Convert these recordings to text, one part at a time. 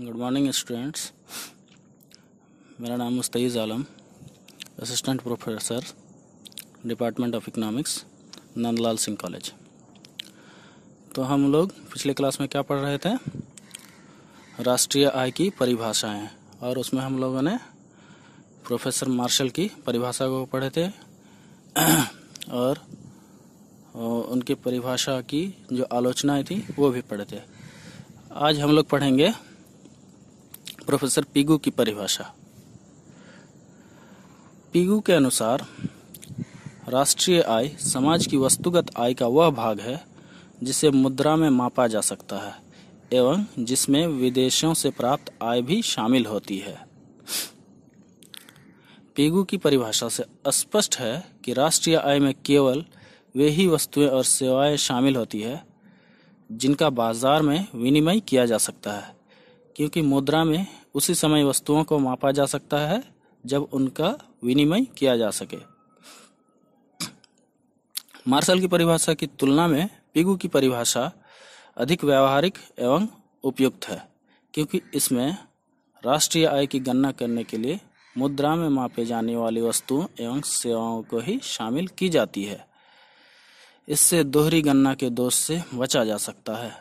Good morning students. मेरा नाम Mustaiz Alam, assistant professor, department of economics, Nandlal Singh college. तो हम लोग पिछले क्लास में क्या पढ़ रहे थे? राष्ट्रीय आय की परिभाषाएं, और उसमें हम लोगों ने प्रोफेसर मार्शल की परिभाषा को पढ़े थे और उनकी परिभाषा की जो आलोचनाएं थी वो भी पढ़े थे। आज हम लोग पढ़ेंगे प्रोफेसर पिगू की परिभाषा। पिगू के अनुसार राष्ट्रीय आय समाज की वस्तुगत आय का वह भाग है जिसे मुद्रा में मापा जा सकता है एवं जिसमें विदेशों से प्राप्त आय भी शामिल होती है। पिगू की परिभाषा से स्पष्ट है कि राष्ट्रीय आय में केवल वे ही वस्तुएं और सेवाएं शामिल होती है जिनका बाजार में विनिमय किया जा सकता है, क्योंकि मुद्रा में उसी समय वस्तुओं को मापा जा सकता है जब उनका विनिमय किया जा सके। मार्शल की परिभाषा की तुलना में पिगू की परिभाषा अधिक व्यावहारिक एवं उपयुक्त है, क्योंकि इसमें राष्ट्रीय आय की गणना करने के लिए मुद्रा में मापे जाने वाली वस्तुओं एवं सेवाओं को ही शामिल की जाती है। इससे दोहरी गणना के दोष से बचा जा सकता है।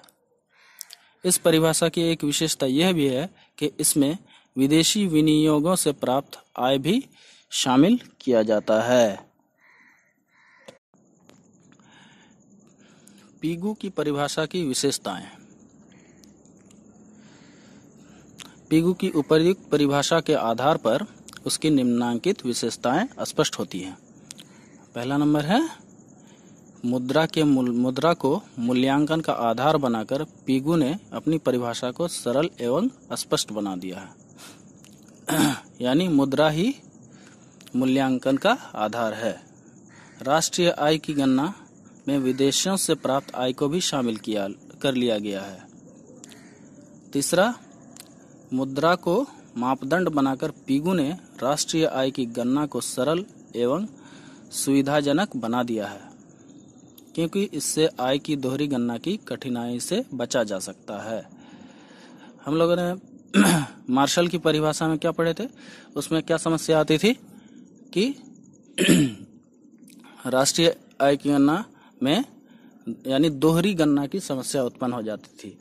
इस परिभाषा की एक विशेषता यह भी है कि इसमें विदेशी विनियोगों से प्राप्त आय भी शामिल किया जाता है। पिगू की परिभाषा की विशेषताएं। पिगू की उपर्युक्त परिभाषा के आधार पर उसकी निम्नांकित विशेषताएं स्पष्ट होती हैं। पहला नंबर है मुद्रा को मूल्यांकन का आधार बनाकर पिगू ने अपनी परिभाषा को सरल एवं स्पष्ट बना दिया है। यानी मुद्रा ही मूल्यांकन का आधार है। राष्ट्रीय आय की गणना में विदेशों से प्राप्त आय को भी शामिल कर लिया गया है। तीसरा, मुद्रा को मापदंड बनाकर पिगू ने राष्ट्रीय आय की गणना को सरल एवं सुविधाजनक बना दिया है, क्योंकि इससे आय की दोहरी गणना की कठिनाई से बचा जा सकता है। हम लोगों ने मार्शल की परिभाषा में क्या पढ़े थे? उसमें क्या समस्या आती थी कि राष्ट्रीय आय की गणना में यानी दोहरी गणना की समस्या उत्पन्न हो जाती थी।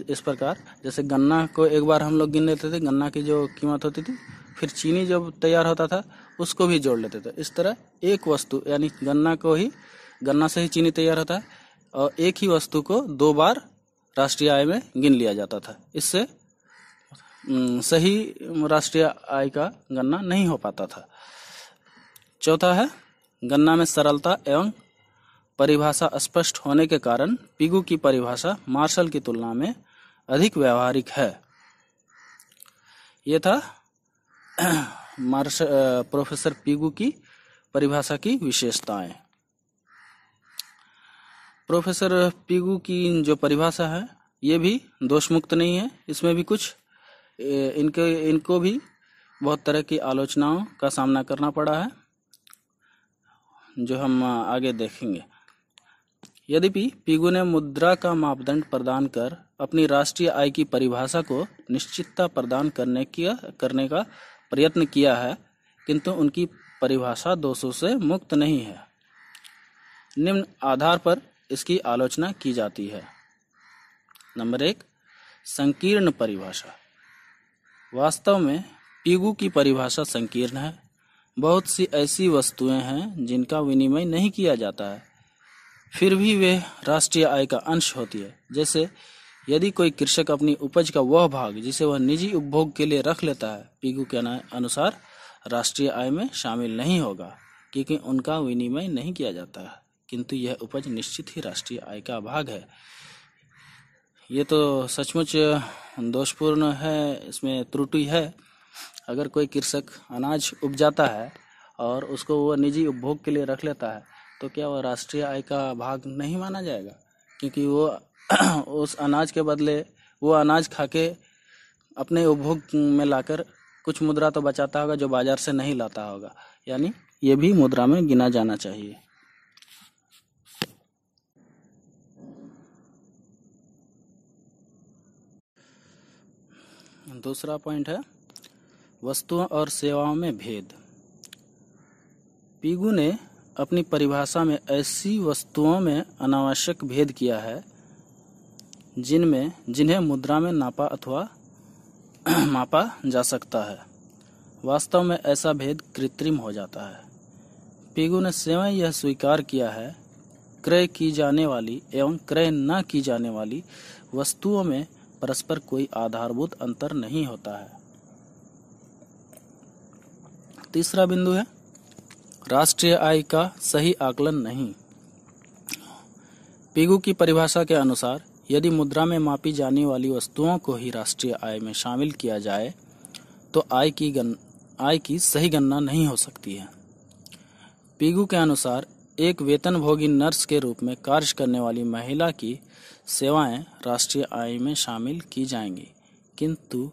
इस प्रकार जैसे गन्ना को एक बार हम लोग गिन लेते थे, गन्ना की जो कीमत होती थी, फिर चीनी जब तैयार होता था उसको भी जोड़ लेते थे। इस तरह एक वस्तु यानी गन्ना से ही चीनी तैयार होता है और एक ही वस्तु को दो बार राष्ट्रीय आय में गिन लिया जाता था। इससे सही राष्ट्रीय आय का गणना नहीं हो पाता था। चौथा है, गणना में सरलता एवं परिभाषा स्पष्ट होने के कारण पिगू की परिभाषा मार्शल की तुलना में अधिक व्यावहारिक है। यह था प्रोफेसर पिगू की परिभाषा की विशेषताएं। प्रोफेसर पिगू की जो परिभाषा है ये भी दोष मुक्त नहीं है। इसमें भी कुछ इनको भी बहुत तरह की आलोचनाओं का सामना करना पड़ा है, जो हम आगे देखेंगे। यद्यपि पिगू ने मुद्रा का मापदंड प्रदान कर अपनी राष्ट्रीय आय की परिभाषा को निश्चितता प्रदान करने का प्रयत्न किया है, किंतु उनकी परिभाषा दोषों से मुक्त नहीं है। निम्न आधार पर इसकी आलोचना की जाती है। नंबर 1, संकीर्ण परिभाषा। वास्तव में पिगू की परिभाषा संकीर्ण है। बहुत सी ऐसी वस्तुएं हैं जिनका विनिमय नहीं किया जाता है, फिर भी वे राष्ट्रीय आय का अंश होती है। जैसे यदि कोई कृषक अपनी उपज का वह भाग जिसे वह निजी उपभोग के लिए रख लेता है, पिगू के अनुसार राष्ट्रीय आय में शामिल नहीं होगा, क्योंकि उनका विनिमय नहीं किया जाता है, किंतु यह उपज निश्चित ही राष्ट्रीय आय का भाग है। ये तो सचमुच दोषपूर्ण है, इसमें त्रुटि है। अगर कोई कृषक अनाज उपजाता है और उसको वह निजी उपभोग के लिए रख लेता है, तो क्या वह राष्ट्रीय आय का भाग नहीं माना जाएगा? क्योंकि वो उस अनाज के बदले वो अनाज खाके अपने उपभोग में लाकर कुछ मुद्रा तो बचाता होगा जो बाजार से नहीं लाता होगा। यानी ये भी मुद्रा में गिना जाना चाहिए। दूसरा पॉइंट है वस्तुओं और सेवाओं में भेद। पीगू ने अपनी परिभाषा में ऐसी वस्तुओं में अनावश्यक भेद किया है जिन्हें मुद्रा में नापा अथवा मापा जा सकता है। वास्तव में ऐसा भेद कृत्रिम हो जाता है। पीगू ने स्वयं यह स्वीकार किया है क्रय की जाने वाली एवं क्रय न की जाने वाली वस्तुओं में परस्पर कोई आधारभूत अंतर नहीं होता है। तीसरा बिंदु है राष्ट्रीय आय का सही आकलन नहीं। पीगू की परिभाषा के अनुसार यदि मुद्रा में मापी जाने वाली वस्तुओं को ही राष्ट्रीय आय में शामिल किया जाए तो आय की सही गणना नहीं हो सकती है। पीगू के अनुसार एक वेतनभोगी नर्स के रूप में कार्य करने वाली महिला की सेवाएं राष्ट्रीय आय में शामिल की जाएंगी, किंतु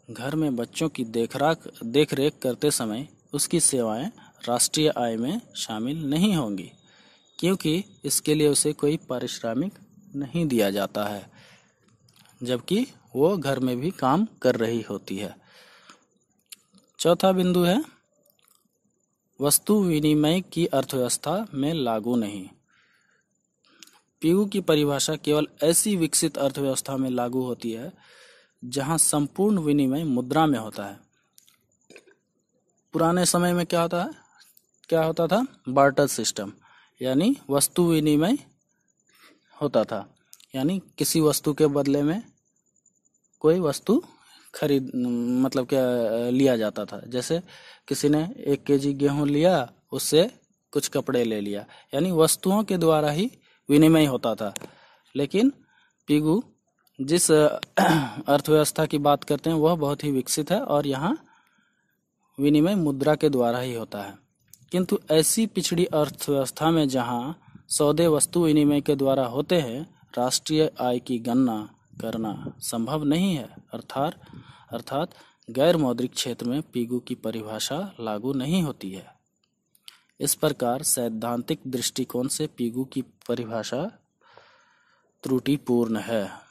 घर में बच्चों की देखरेख करते समय उसकी सेवाएं राष्ट्रीय आय में शामिल नहीं होंगी, क्योंकि इसके लिए उसे कोई पारिश्रमिक नहीं दिया जाता है, जबकि वो घर में भी काम कर रही होती है। चौथा बिंदु है वस्तु विनिमय की अर्थव्यवस्था में लागू नहीं। पीगू की परिभाषा केवल ऐसी विकसित अर्थव्यवस्था में लागू होती है जहां संपूर्ण विनिमय मुद्रा में होता है। पुराने समय में क्या होता था? बार्टर सिस्टम, यानी वस्तु विनिमय होता था, यानी किसी वस्तु के बदले में कोई वस्तु लिया जाता था। जैसे किसी ने 1 केजी गेहूं लिया, उससे कुछ कपड़े ले लिया, यानी वस्तुओं के द्वारा ही विनिमय होता था। लेकिन पीगू जिस अर्थव्यवस्था की बात करते हैं वह बहुत ही विकसित है और यहाँ विनिमय मुद्रा के द्वारा ही होता है। किंतु ऐसी पिछड़ी अर्थव्यवस्था में जहाँ सौदे वस्तु विनिमय के द्वारा होते हैं, राष्ट्रीय आय की गणना करना संभव नहीं है। अर्थात गैर मौद्रिक क्षेत्र में पीगू की परिभाषा लागू नहीं होती है। इस प्रकार सैद्धांतिक दृष्टिकोण से पीगू की परिभाषा त्रुटिपूर्ण है।